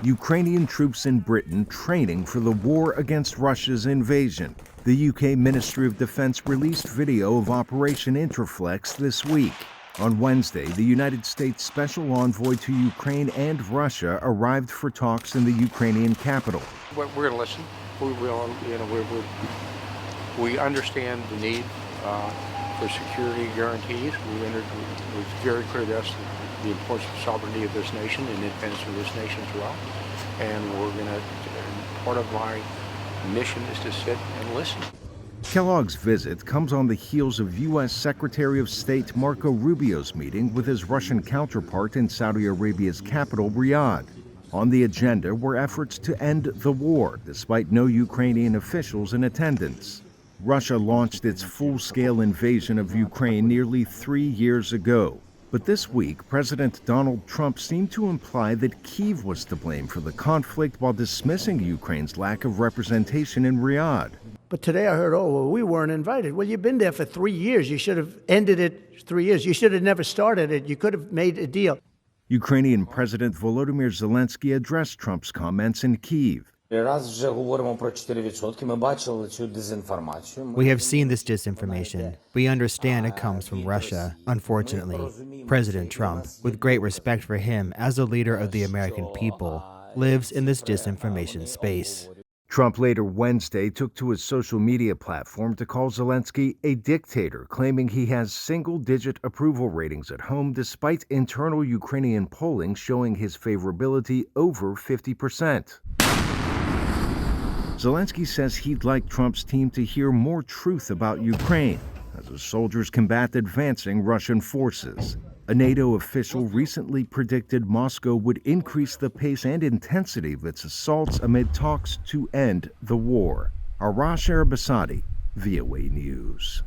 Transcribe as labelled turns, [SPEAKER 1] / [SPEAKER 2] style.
[SPEAKER 1] Ukrainian troops in Britain training for the war against Russia's invasion. The UK Ministry of Defense released video of Operation Interflex this week. On Wednesday, the United States Special Envoy to Ukraine and Russia arrived for talks in the Ukrainian capital.
[SPEAKER 2] We're going to listen. We understand the need for security guarantees. It was very clear to us the importance of sovereignty of this nation and independence of this nation as well. And part of my mission is to sit and listen.
[SPEAKER 1] Kellogg's visit comes on the heels of U.S. Secretary of State Marco Rubio's meeting with his Russian counterpart in Saudi Arabia's capital, Riyadh. On the agenda were efforts to end the war, despite no Ukrainian officials in attendance. Russia launched its full-scale invasion of Ukraine nearly 3 years ago. But this week, President Donald Trump seemed to imply that Kyiv was to blame for the conflict while dismissing Ukraine's lack of representation in Riyadh.
[SPEAKER 3] But today I heard, we weren't invited. Well, you've been there for 3 years. You should have ended it 3 years. You should have never started it. You could have made a deal.
[SPEAKER 1] Ukrainian President Volodymyr Zelenskyy addressed Trump's comments in Kyiv.
[SPEAKER 4] We have
[SPEAKER 5] seen this disinformation. We understand it comes from Russia. Unfortunately, President Trump, with great respect for him as a leader of the American people, lives in this disinformation space.
[SPEAKER 1] Trump later Wednesday took to his social media platform to call Zelenskyy a dictator, claiming he has single-digit approval ratings at home despite internal Ukrainian polling showing his favorability over 50%. Zelenskyy says he'd like Trump's team to hear more truth about Ukraine as the soldiers combat advancing Russian forces. A NATO official recently predicted Moscow would increase the pace and intensity of its assaults amid talks to end the war. Arash, Arabasadi, VOA News.